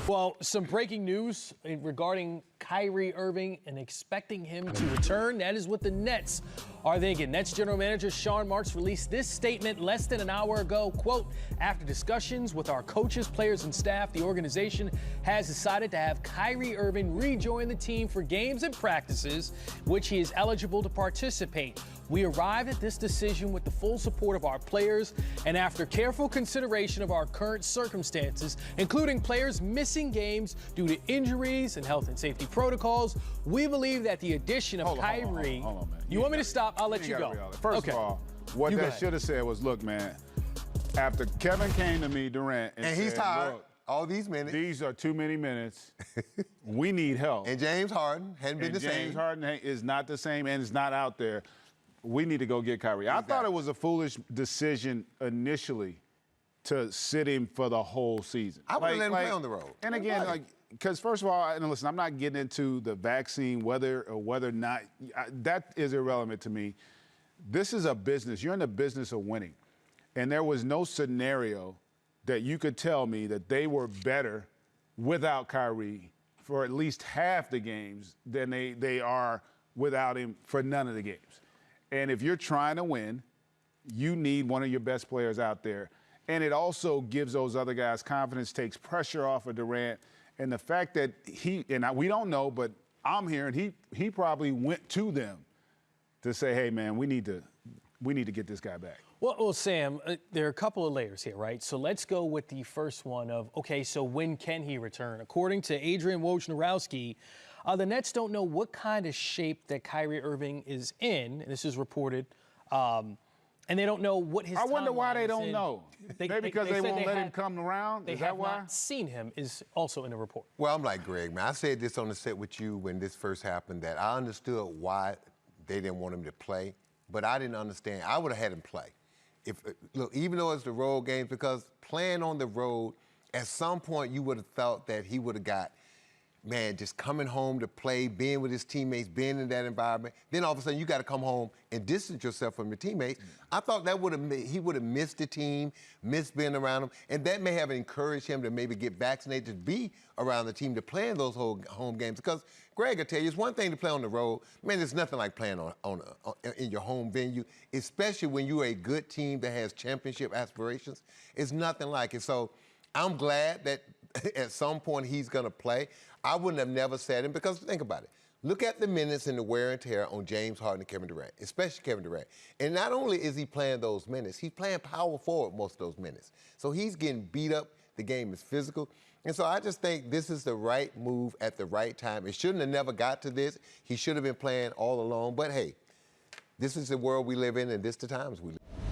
Well, some breaking news regarding Kyrie Irving and expecting him to return. That is what the Nets are thinking. Nets general manager Sean Marks released this statement less than an hour ago. Quote, after discussions with our coaches, players, and staff, the organization has decided to have Kyrie Irving rejoin the team for games and practices, which he is eligible to participate. We arrived at this decision with the full support of our players and after careful consideration of our current circumstances, including players missing games due to injuries and health and safety protocols. We believe that the addition of Kyrie... Hold on, man. You want me to stop? I'll let you go. First of all, what that should have said was, look, man, after Kevin came to me, Durant, and he's said, tired. Look, all these minutes. These are too many minutes. We need help. And James Harden hadn't been the same. James Harden is not the same and is not out there. We need to go get Kyrie. I thought it was a foolish decision initially to sit him for the whole season. I would have let him play on the road. And again, because first of all, and listen, I'm not getting into the vaccine, whether or not, that is irrelevant to me. This is a business. You're in the business of winning. And there was no scenario that you could tell me that they were better without Kyrie for at least half the games than they are without him for none of the games. And if you're trying to win, you need one of your best players out there. And it also gives those other guys confidence, takes pressure off of Durant. And the fact that we don't know, but I'm hearing he probably went to them to say, hey, man, we need to get this guy back. Well, Sam, there are a couple of layers here, right? So let's go with the first one of, okay, so when can he return? According to Adrian Wojnarowski, the Nets don't know what kind of shape that Kyrie Irving is in. This is reported. And they don't know what his I wonder why they don't in. know. Maybe because they won't let him come around? Is that why? They have not seen him is also in the report. Well, I'm like Greg, man. I said this on the set with you when this first happened, that I understood why they didn't want him to play, but I didn't understand. I would have had him play. Look, even though it's the road games, because playing on the road, at some point you would have thought that he would have got, man, just coming home to play, being with his teammates, being in that environment. Then all of a sudden you got to come home and distance yourself from your teammates. I thought that he would have missed the team, missed being around them, and that may have encouraged him to maybe get vaccinated, to be around the team, to play in those home games. Because Greg will tell you, it's one thing to play on the road. Man, there's nothing like playing in your home venue, especially when you're a good team that has championship aspirations. It's nothing like it. So I'm glad that at some point he's going to play. I wouldn't have never said him, because think about it. Look at the minutes and the wear and tear on James Harden and Kevin Durant, especially Kevin Durant. And not only is he playing those minutes, he's playing power forward most of those minutes. So he's getting beat up. The game is physical. And so I just think this is the right move at the right time. It shouldn't have never got to this. He should have been playing all along. But hey, this is the world we live in, and this is the times we live in.